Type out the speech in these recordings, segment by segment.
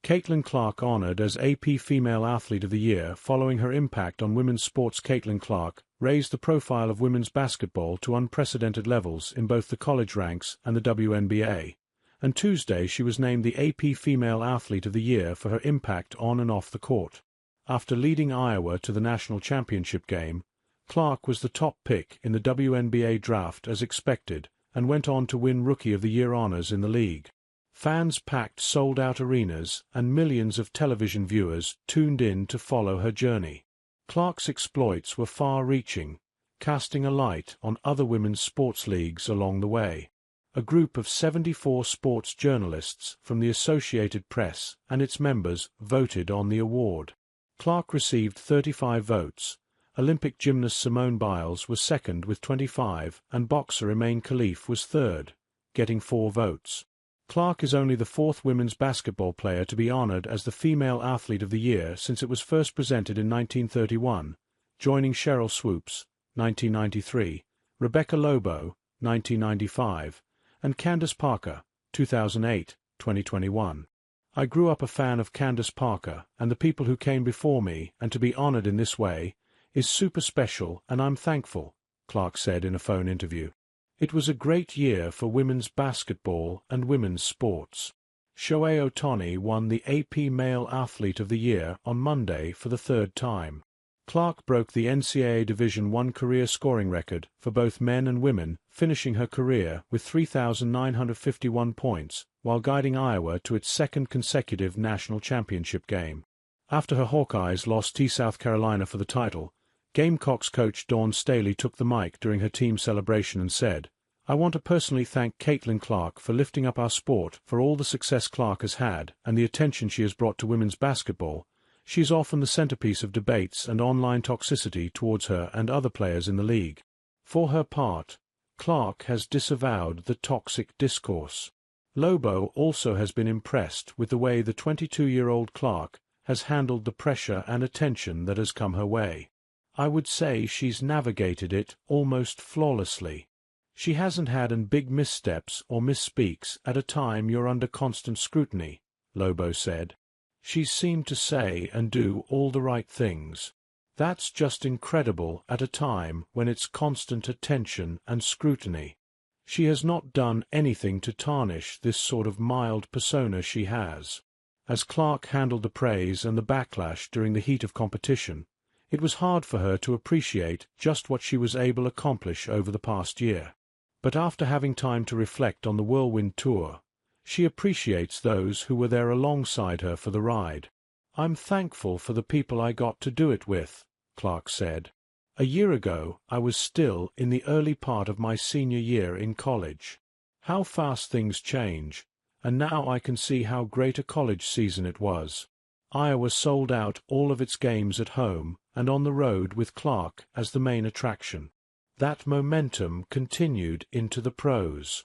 Caitlin Clark honored as AP Female Athlete of the Year following her impact on women's sports. Caitlin Clark raised the profile of women's basketball to unprecedented levels in both the college ranks and the WNBA, and Tuesday she was named the AP Female Athlete of the Year for her impact on and off the court. After leading Iowa to the national championship game, Clark was the top pick in the WNBA draft as expected and went on to win Rookie of the Year honors in the league. Fans packed sold-out arenas and millions of television viewers tuned in to follow her journey. Clark's exploits were far-reaching, casting a light on other women's sports leagues along the way. A group of 74 sports journalists from the Associated Press and its members voted on the award. Clark received 35 votes. Olympic gymnast Simone Biles was second with 25, and boxer Imane Khalif was third, getting 4 votes. Clark is only the 4th women's basketball player to be honored as the Female Athlete of the Year since it was first presented in 1931, joining Cheryl Swoops, 1993, Rebecca Lobo, 1995, and Candace Parker, 2008, 2021. I grew up a fan of Candace Parker and the people who came before me, and to be honored in this way is super special and I'm thankful, Clark said in a phone interview. It was a great year for women's basketball and women's sports. Shohei Ohtani won the AP Male Athlete of the Year on Monday for the 3rd time. Clark broke the NCAA Division I career scoring record for both men and women, finishing her career with 3,951 points while guiding Iowa to its 2nd consecutive national championship game. After her Hawkeyes lost to South Carolina for the title, Gamecocks coach Dawn Staley took the mic during her team celebration and said, "I want to personally thank Caitlin Clark for lifting up our sport, for all the success Clark has had and the attention she has brought to women's basketball. She is often the centerpiece of debates and online toxicity towards her and other players in the league." For her part, Clark has disavowed the toxic discourse. Lobo also has been impressed with the way the 22-year-old Clark has handled the pressure and attention that has come her way. "I would say she's navigated it almost flawlessly. She hasn't had any big missteps or misspeaks at a time you're under constant scrutiny," Lobo said. "She's seemed to say and do all the right things. That's just incredible at a time when it's constant attention and scrutiny. She has not done anything to tarnish this sort of mild persona she has." As Clark handled the praise and the backlash during the heat of competition, it was hard for her to appreciate just what she was able to accomplish over the past year. But after having time to reflect on the whirlwind tour, she appreciates those who were there alongside her for the ride. "I'm thankful for the people I got to do it with," Clark said. "A year ago, I was still in the early part of my senior year in college. How fast things change, and now I can see how great a college season it was. Iowa sold out all of its games at home and on the road with Clark as the main attraction. That momentum continued into the pros.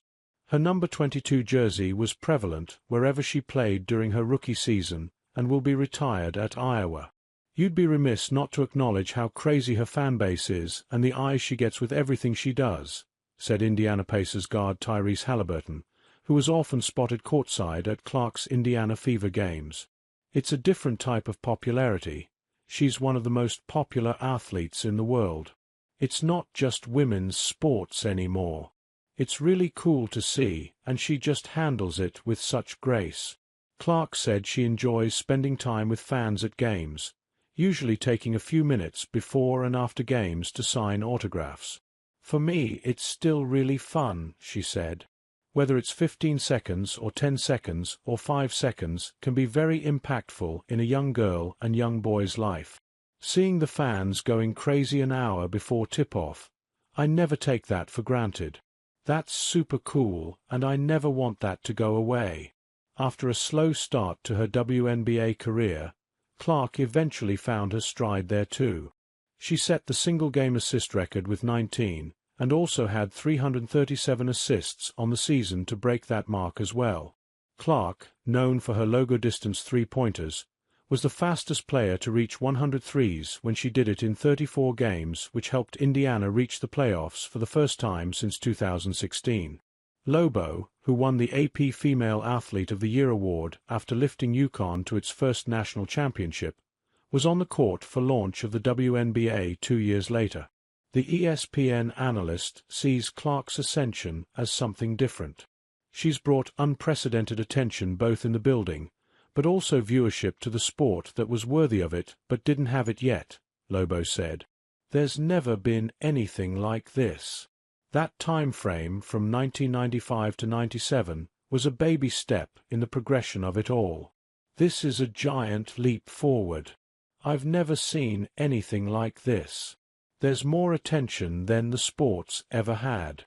Her number 22 jersey was prevalent wherever she played during her rookie season and will be retired at Iowa. You'd be remiss not to acknowledge how crazy her fan base is and the eyes she gets with everything she does," said Indiana Pacers guard Tyrese Halliburton, who was often spotted courtside at Clark's Indiana Fever games. "It's a different type of popularity. She's one of the most popular athletes in the world. It's not just women's sports anymore. It's really cool to see, and she just handles it with such grace." Clark said she enjoys spending time with fans at games, usually taking a few minutes before and after games to sign autographs. "For me, it's still really fun," she said. "Whether it's 15 seconds or 10 seconds or 5 seconds can be very impactful in a young girl and young boy's life. Seeing the fans going crazy an hour before tip-off, I never take that for granted. That's super cool, and I never want that to go away." After a slow start to her WNBA career, Clark eventually found her stride there too. She set the single-game assist record with 19, and also had 337 assists on the season to break that mark as well. Clark, known for her logo-distance three-pointers, was the fastest player to reach 100 threes when she did it in 34 games, which helped Indiana reach the playoffs for the first time since 2016. Lobo, who won the AP Female Athlete of the Year award after lifting UConn to its first national championship, was on the court for launch of the WNBA 2 years later. The ESPN analyst sees Clark's ascension as something different. She's brought unprecedented attention both in the building, but also viewership to the sport that was worthy of it but didn't have it yet, Lobo said. There's never been anything like this. That time frame from 1995 to 97 was a baby step in the progression of it all. This is a giant leap forward. I've never seen anything like this. There's more attention than the sport's ever had.